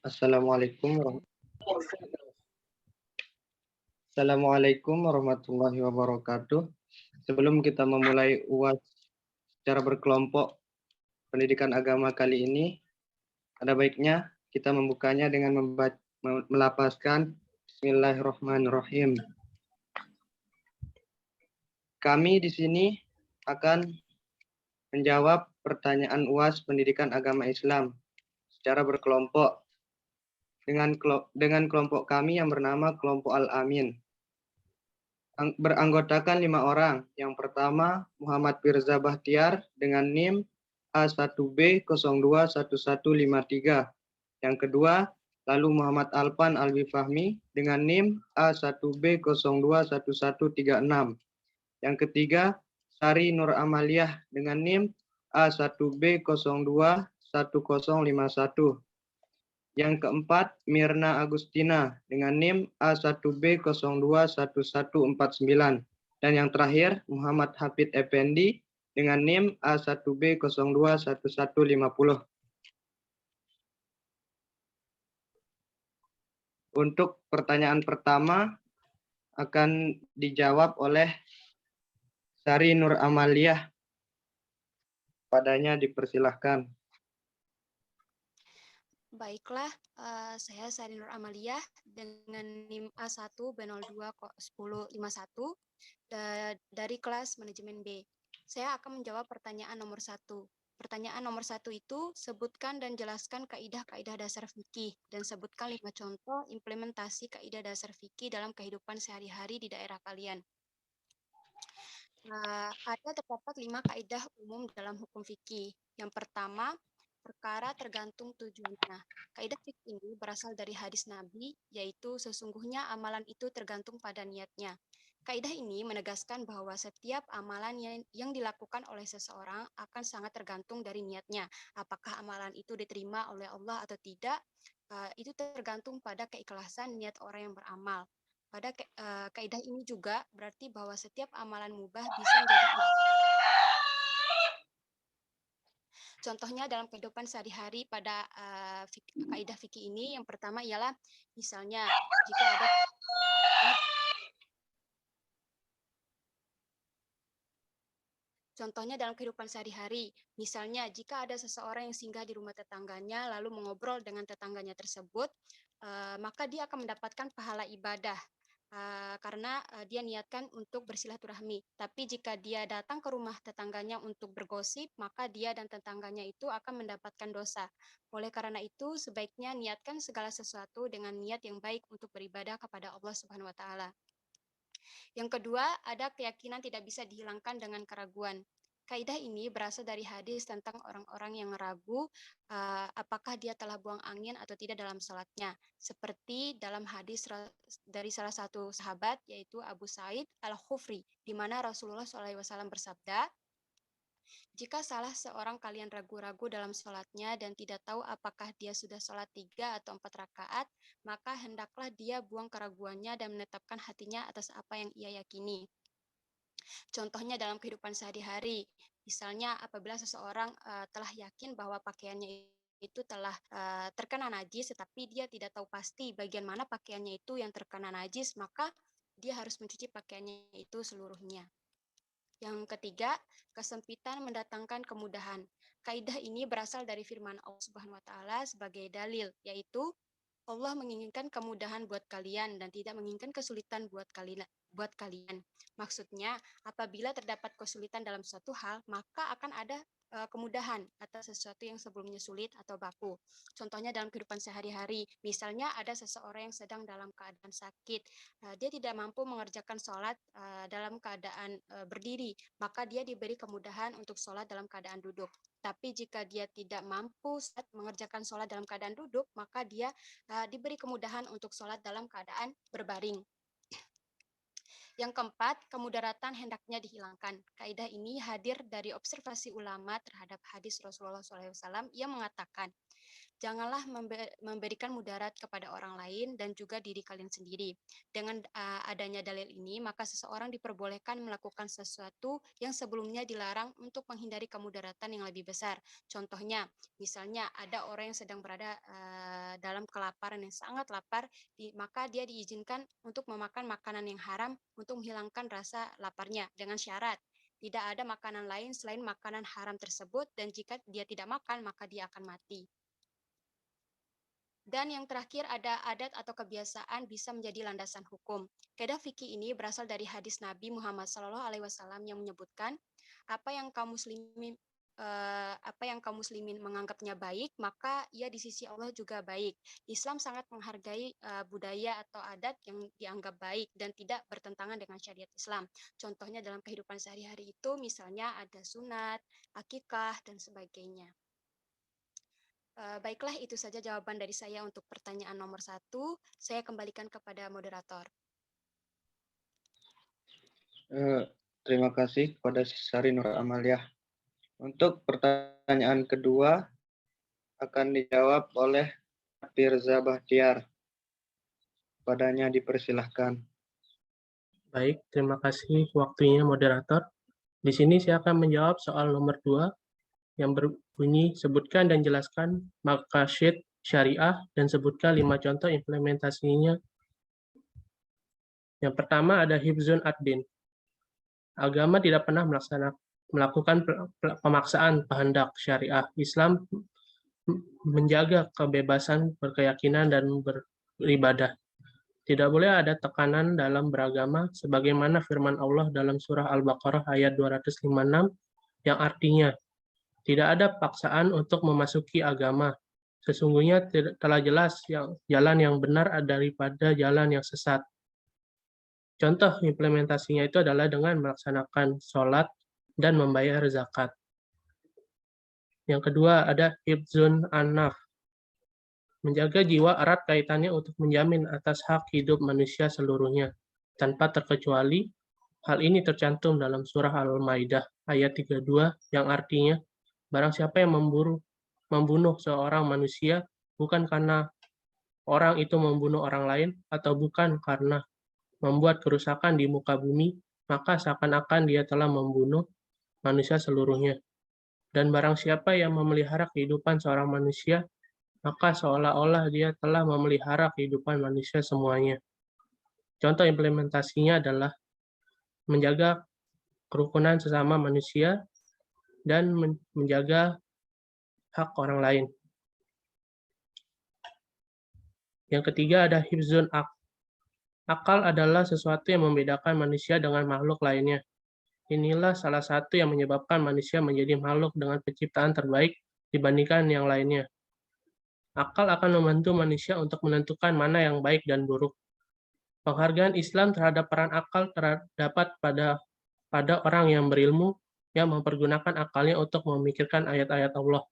Assalamualaikum warahmatullahi wabarakatuh. Sebelum kita memulai UAS secara berkelompok pendidikan agama kali ini, ada baiknya kita membukanya dengan melafazkan Bismillahirrahmanirrahim. Kami di sini akan menjawab pertanyaan UAS pendidikan agama Islam secara berkelompok dengan kelompok kami yang bernama kelompok Al-Amin. Beranggotakan 5 orang. Yang pertama, Muhammad Firza Bahtiar dengan NIM A1B021153. Yang kedua, lalu Muhammad Alpan Alwi Fahmi dengan NIM A1B021136. Yang ketiga, Sari Nur Amaliyah dengan NIM A1B021051. Yang keempat, Mirna Agustina dengan NIM A1B021149. Dan yang terakhir, Muhammad Hafid Effendi dengan NIM A1B021150. Untuk pertanyaan pertama akan dijawab oleh Sari Nur Amaliyah. Padanya dipersilahkan. Baiklah, saya Sari Nur Amaliyah dengan NIM A1B021051 dari kelas manajemen B. Saya akan menjawab pertanyaan nomor 1. Pertanyaan nomor 1 itu, sebutkan dan jelaskan kaidah-kaidah dasar fikih dan sebutkan 5 contoh implementasi kaidah dasar fikih dalam kehidupan sehari-hari di daerah kalian. Ada terdapat 5 kaidah umum dalam hukum fikih. Yang pertama, perkara tergantung tujuannya. Kaidah fikih ini berasal dari hadis Nabi, yaitu sesungguhnya amalan itu tergantung pada niatnya. Kaidah ini menegaskan bahwa setiap amalan yang dilakukan oleh seseorang akan sangat tergantung dari niatnya. Apakah amalan itu diterima oleh Allah atau tidak, itu tergantung pada keikhlasan niat orang yang beramal. Pada kaidah ini juga berarti bahwa setiap amalan mubah bisa menjadi contohnya dalam kehidupan sehari-hari pada kaidah fikih ini. Yang pertama ialah misalnya jika ada contohnya dalam kehidupan sehari-hari, misalnya jika ada seseorang yang singgah di rumah tetangganya lalu mengobrol dengan tetangganya tersebut, maka dia akan mendapatkan pahala ibadah. Karena dia niatkan untuk bersilaturahmi. Tapi jika dia datang ke rumah tetangganya untuk bergosip, maka dia dan tetangganya itu akan mendapatkan dosa. Oleh karena itu, sebaiknya niatkan segala sesuatu dengan niat yang baik untuk beribadah kepada Allah Subhanahu wa taala. Yang kedua, ada keyakinan tidak bisa dihilangkan dengan keraguan. Kaidah ini berasal dari hadis tentang orang-orang yang ragu apakah dia telah buang angin atau tidak dalam sholatnya. Seperti dalam hadis dari salah satu sahabat, yaitu Abu Sa'id Al-Khufri, di mana Rasulullah SAW bersabda, jika salah seorang kalian ragu-ragu dalam sholatnya dan tidak tahu apakah dia sudah sholat 3 atau 4 rakaat, maka hendaklah dia buang keraguannya dan menetapkan hatinya atas apa yang ia yakini. Contohnya dalam kehidupan sehari-hari, misalnya apabila seseorang telah yakin bahwa pakaiannya itu telah terkena najis, tetapi dia tidak tahu pasti bagian mana pakaiannya itu yang terkena najis, maka dia harus mencuci pakaiannya itu seluruhnya. Yang ketiga, kesempitan mendatangkan kemudahan. Kaidah ini berasal dari firman Allah Subhanahu wa taala sebagai dalil, yaitu Allah menginginkan kemudahan buat kalian dan tidak menginginkan kesulitan buat kalian. Maksudnya, apabila terdapat kesulitan dalam suatu hal, maka akan ada kemudahan atas sesuatu yang sebelumnya sulit atau baku. Contohnya dalam kehidupan sehari-hari, misalnya ada seseorang yang sedang dalam keadaan sakit, dia tidak mampu mengerjakan sholat dalam keadaan berdiri, maka dia diberi kemudahan untuk sholat dalam keadaan duduk. Tapi jika dia tidak mampu mengerjakan sholat dalam keadaan duduk, maka dia diberi kemudahan untuk sholat dalam keadaan berbaring. Yang keempat, kemudaratan hendaknya dihilangkan. Kaidah ini hadir dari observasi ulama terhadap hadis Rasulullah SAW yang mengatakan, Janganlah memberikan mudarat kepada orang lain dan juga diri kalian sendiri. Dengan adanya dalil ini, maka seseorang diperbolehkan melakukan sesuatu yang sebelumnya dilarang untuk menghindari kemudaratan yang lebih besar. Contohnya, misalnya ada orang yang sedang berada dalam kelaparan yang sangat lapar, maka dia diizinkan untuk memakan makanan yang haram untuk menghilangkan rasa laparnya dengan syarat tidak ada makanan lain selain makanan haram tersebut dan jika dia tidak makan maka dia akan mati. Dan yang terakhir ada adat atau kebiasaan bisa menjadi landasan hukum. Kaidah fikih ini berasal dari hadis Nabi Muhammad SAW yang menyebutkan apa yang kaum muslimin menganggapnya baik, maka ia di sisi Allah juga baik. Islam sangat menghargai budaya atau adat yang dianggap baik dan tidak bertentangan dengan syariat Islam. Contohnya dalam kehidupan sehari-hari itu misalnya ada sunat, akikah, dan sebagainya. Baiklah, itu saja jawaban dari saya untuk pertanyaan nomor 1. Saya kembalikan kepada moderator. Terima kasih kepada Sari Nur Amalia. Untuk pertanyaan kedua akan dijawab oleh Firza Bahtiar. Padanya dipersilahkan. Baik, terima kasih waktunya moderator. Di sini saya akan menjawab soal nomor 2 yang berbunyi sebutkan dan jelaskan maqasid syariah dan sebutkan 5 contoh implementasinya. Yang pertama ada hifzun ad-din. Agama tidak pernah melakukan pemaksaan kehendak syariah. Islam menjaga kebebasan berkeyakinan dan beribadah. Tidak boleh ada tekanan dalam beragama sebagaimana firman Allah dalam surah Al-Baqarah ayat 256 yang artinya tidak ada paksaan untuk memasuki agama. Sesungguhnya telah jelas jalan yang benar daripada jalan yang sesat. Contoh implementasinya itu adalah dengan melaksanakan sholat dan membayar zakat. Yang kedua ada hifzun an-naf. Menjaga jiwa erat kaitannya untuk menjamin atas hak hidup manusia seluruhnya, tanpa terkecuali. Hal ini tercantum dalam surah Al-Maidah ayat 32 yang artinya, barang siapa yang membunuh seorang manusia bukan karena orang itu membunuh orang lain atau bukan karena membuat kerusakan di muka bumi, maka seakan-akan dia telah membunuh manusia seluruhnya. Dan barang siapa yang memelihara kehidupan seorang manusia, maka seolah-olah dia telah memelihara kehidupan manusia semuanya. Contoh implementasinya adalah menjaga kerukunan sesama manusia dan menjaga hak orang lain. Yang ketiga ada hifzun aql. Akal adalah sesuatu yang membedakan manusia dengan makhluk lainnya. Inilah salah satu yang menyebabkan manusia menjadi makhluk dengan penciptaan terbaik dibandingkan yang lainnya. Akal akan membantu manusia untuk menentukan mana yang baik dan buruk. Penghargaan Islam terhadap peran akal terdapat pada orang yang berilmu yang mempergunakan akalnya untuk memikirkan ayat-ayat Allah.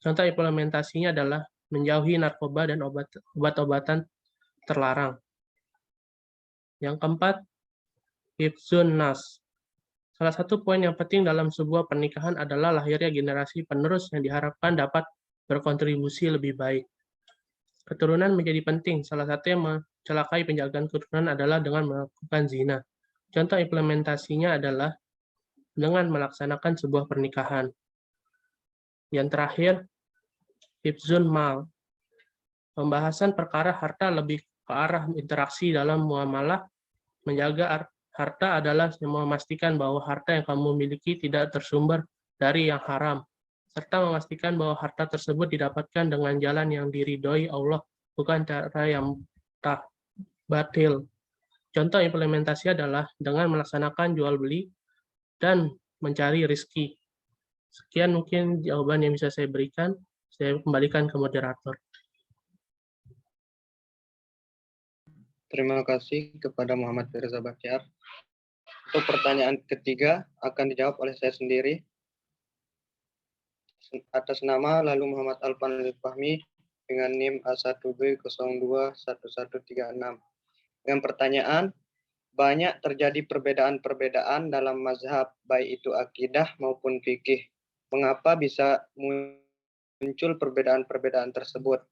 Contoh implementasinya adalah menjauhi narkoba dan obat-obatan terlarang. Yang keempat, hifzun nas. Salah satu poin yang penting dalam sebuah pernikahan adalah lahirnya generasi penerus yang diharapkan dapat berkontribusi lebih baik. Keturunan menjadi penting. Salah satu yang mencelakai penjagaan keturunan adalah dengan melakukan zina. Contoh implementasinya adalah dengan melaksanakan sebuah pernikahan. Yang terakhir, hifzun mal. Pembahasan perkara harta lebih ke arah interaksi dalam muamalah. Menjaga harta adalah memastikan bahwa harta yang kamu miliki tidak tersumber dari yang haram, serta memastikan bahwa harta tersebut didapatkan dengan jalan yang diridhoi Allah, bukan cara yang batil. Contoh implementasi adalah dengan melaksanakan jual beli dan mencari rezeki. Sekian mungkin jawaban yang bisa saya berikan. Saya kembalikan ke moderator. Terima kasih kepada Muhammad Firza Bahtiar. Untuk pertanyaan ketiga akan dijawab oleh saya sendiri. Atas nama lalu Muhammad Alpan Fahmi dengan NIM A1B021136. Dengan pertanyaan, banyak terjadi perbedaan-perbedaan dalam mazhab, baik itu akidah maupun fikih. Mengapa bisa muncul perbedaan-perbedaan tersebut?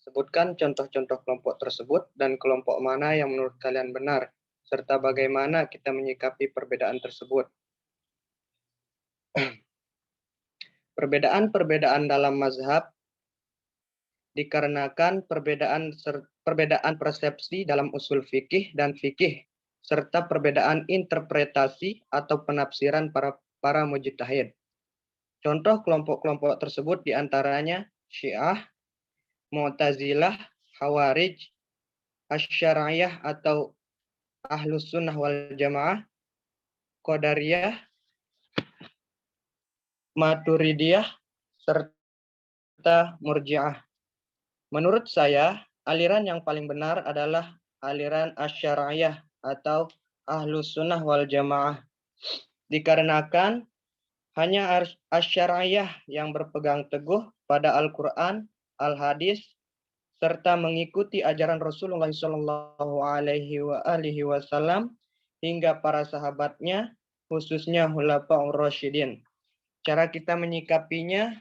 Sebutkan contoh-contoh kelompok tersebut dan kelompok mana yang menurut kalian benar, serta bagaimana kita menyikapi perbedaan tersebut. Perbedaan-perbedaan dalam mazhab dikarenakan perbedaan persepsi dalam usul fikih dan fikih, serta perbedaan interpretasi atau penafsiran para mujtahid. Contoh kelompok-kelompok tersebut diantaranya Syiah, Mu'tazilah, Khawarij, Asy'ariyah atau Ahlus Sunnah wal Jamaah, Qadariyah, Maturidiyah, serta Murji'ah. Menurut saya, aliran yang paling benar adalah aliran Asy'ariyah atau Ahlus Sunnah wal Jamaah. Dikarenakan hanya Asy'ariyah yang berpegang teguh pada Al-Quran, Al-Hadis, serta mengikuti ajaran Rasulullah SAW hingga para sahabatnya, khususnya Khulafaur Rasyidin. Cara kita menyikapinya,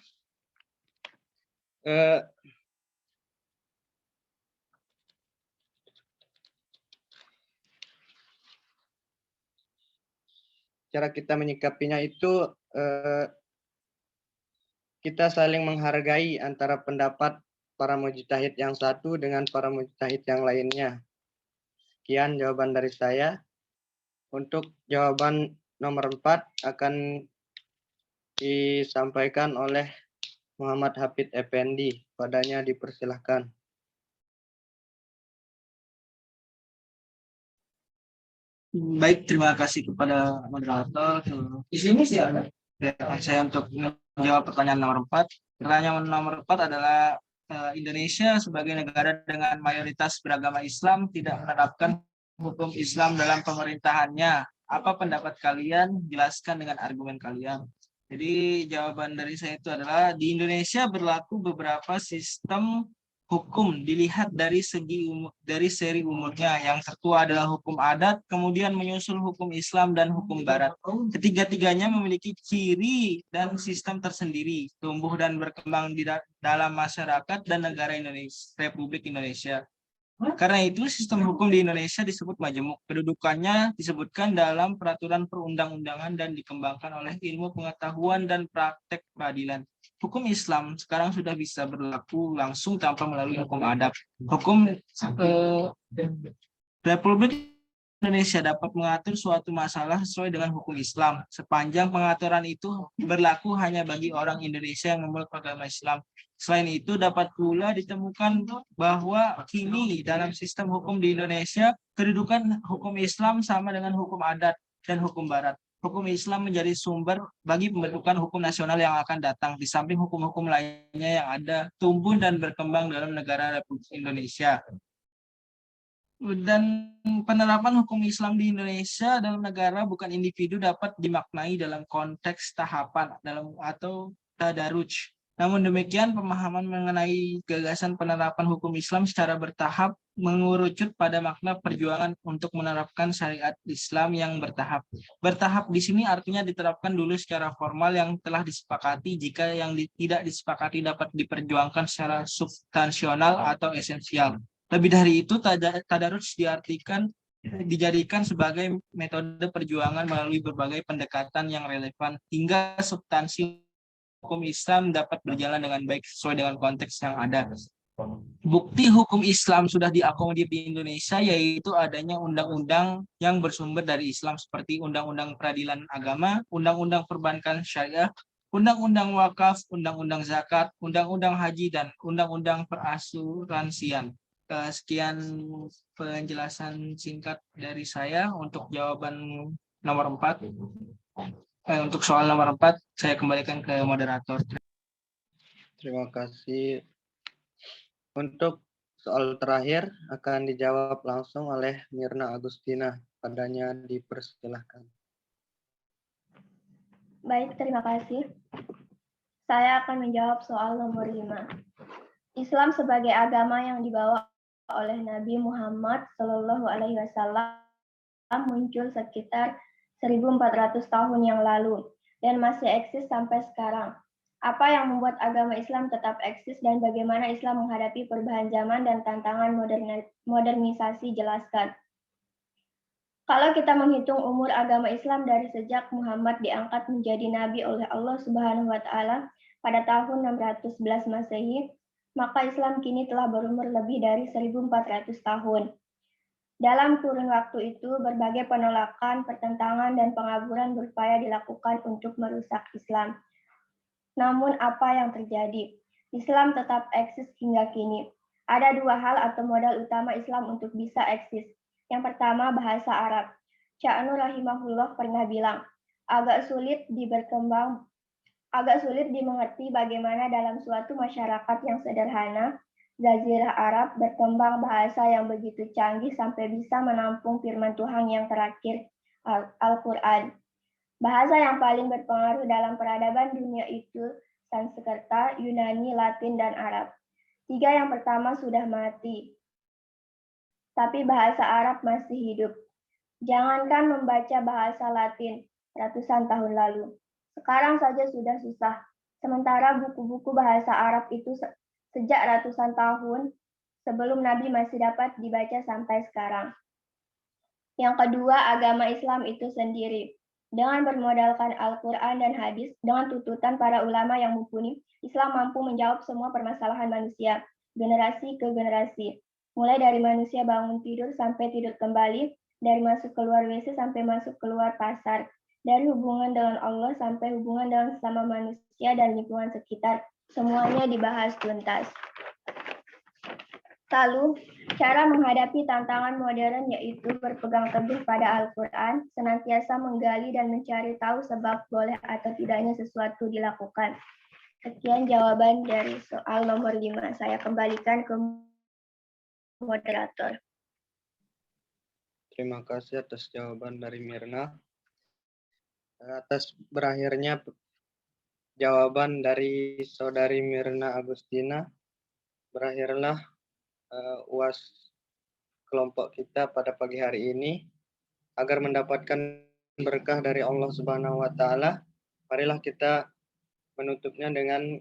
itu kita saling menghargai antara pendapat para mujtahid yang satu dengan para mujtahid yang lainnya. Sekian jawaban dari saya. Untuk jawaban nomor 4 akan disampaikan oleh Muhammad Hafid Effendi. Padanya dipersilahkan. Baik, terima kasih kepada moderator. Di sini sih ada. Saya untuk menjawab pertanyaan nomor 4. Pertanyaan nomor 4 adalah Indonesia sebagai negara dengan mayoritas beragama Islam tidak menerapkan hukum Islam dalam pemerintahannya. Apa pendapat kalian? Jelaskan dengan argumen kalian. Jadi jawaban dari saya itu adalah di Indonesia berlaku beberapa sistem hukum dilihat dari seri umurnya. Yang tertua adalah hukum adat, kemudian menyusul hukum Islam dan hukum Barat. Ketiga-tiganya memiliki ciri dan sistem tersendiri, tumbuh dan berkembang di dalam masyarakat dan negara Indonesia, Republik Indonesia. Karena itu sistem hukum di Indonesia disebut majemuk. Kedudukannya disebutkan dalam peraturan perundang-undangan dan dikembangkan oleh ilmu pengetahuan dan praktek peradilan. Hukum Islam sekarang sudah bisa berlaku langsung tanpa melalui hukum adat. Hukum Republik Indonesia dapat mengatur suatu masalah sesuai dengan hukum Islam, sepanjang pengaturan itu berlaku hanya bagi orang Indonesia yang memeluk agama Islam. Selain itu, dapat pula ditemukan bahwa kini dalam sistem hukum di Indonesia, kedudukan hukum Islam sama dengan hukum adat dan hukum Barat. Hukum Islam menjadi sumber bagi pembentukan hukum nasional yang akan datang, di samping hukum-hukum lainnya yang ada, tumbuh dan berkembang dalam negara Republik Indonesia. Dan penerapan hukum Islam di Indonesia dalam negara bukan individu dapat dimaknai dalam konteks tahapan atau tadaruj. Namun demikian, pemahaman mengenai gagasan penerapan hukum Islam secara bertahap mengerucut pada makna perjuangan untuk menerapkan syariat Islam yang bertahap. Bertahap di sini artinya diterapkan dulu secara formal yang telah disepakati, jika yang tidak disepakati dapat diperjuangkan secara substansional atau esensial. Lebih dari itu, tadarus dijadikan sebagai metode perjuangan melalui berbagai pendekatan yang relevan hingga substansi hukum Islam dapat berjalan dengan baik sesuai dengan konteks yang ada. Bukti hukum Islam sudah diakomodir di Indonesia yaitu adanya undang-undang yang bersumber dari Islam seperti Undang-Undang Peradilan Agama, Undang-Undang Perbankan Syariah, Undang-Undang Wakaf, Undang-Undang Zakat, Undang-Undang Haji, dan Undang-Undang Perasuransian. Sekian penjelasan singkat dari saya untuk jawaban nomor 4. Untuk soal nomor 4, saya kembalikan ke moderator. Terima kasih. Untuk soal terakhir akan dijawab langsung oleh Mirna Agustina. Padanya dipersilahkan. Baik, terima kasih. Saya akan menjawab soal nomor 5. Islam sebagai agama yang dibawa oleh Nabi Muhammad SAW muncul sekitar 1400 tahun yang lalu dan masih eksis sampai sekarang. Apa yang membuat agama Islam tetap eksis dan bagaimana Islam menghadapi perubahan zaman dan tantangan modernisasi? Jelaskan. Kalau kita menghitung umur agama Islam dari sejak Muhammad diangkat menjadi nabi oleh Allah Subhanahu wa taala pada tahun 611 Masehi, maka Islam kini telah berumur lebih dari 1400 tahun. Dalam kurun waktu itu, berbagai penolakan, pertentangan, dan pengaburan berupaya dilakukan untuk merusak Islam. Namun apa yang terjadi? Islam tetap eksis hingga kini. Ada dua hal atau modal utama Islam untuk bisa eksis. Yang pertama, bahasa Arab. Sya'nu rahimahullah pernah bilang, agak sulit dimengerti bagaimana dalam suatu masyarakat yang sederhana, Jazirah Arab berkembang bahasa yang begitu canggih sampai bisa menampung firman Tuhan yang terakhir, Al-Quran. Bahasa yang paling berpengaruh dalam peradaban dunia itu Sanskerta, Yunani, Latin, dan Arab. Tiga yang pertama sudah mati, tapi bahasa Arab masih hidup. Jangankan membaca bahasa Latin ratusan tahun lalu. Sekarang saja sudah susah. Sementara buku-buku bahasa Arab itu sejak ratusan tahun sebelum Nabi masih dapat dibaca sampai sekarang. Yang kedua, agama Islam itu sendiri. Dengan bermodalkan Al-Quran dan hadis, dengan tuntutan para ulama yang mumpuni, Islam mampu menjawab semua permasalahan manusia, generasi ke generasi. Mulai dari manusia bangun tidur sampai tidur kembali, dari masuk keluar WC sampai masuk keluar pasar, dari hubungan dengan Allah sampai hubungan dengan sesama manusia dan lingkungan sekitar, semuanya dibahas tuntas. Lalu, cara menghadapi tantangan modern yaitu berpegang teguh pada Al-Quran, senantiasa menggali dan mencari tahu sebab boleh atau tidaknya sesuatu dilakukan. Sekian jawaban dari soal nomor 5. Saya kembalikan ke moderator. Terima kasih atas jawaban dari Mirna. Atas berakhirnya jawaban dari saudari Mirna Agustina, berakhirlah UAS kelompok kita pada pagi hari ini. Agar mendapatkan berkah dari Allah Subhanahu wa taala, marilah kita menutupnya dengan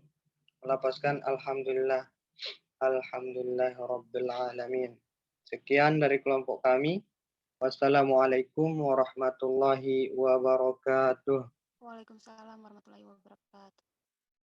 melafazkan alhamdulillah. Alhamdulillahirabbil alamin. Sekian dari kelompok kami. Wassalamualaikum warahmatullahi wabarakatuh. Waalaikumsalam warahmatullahi wabarakatuh.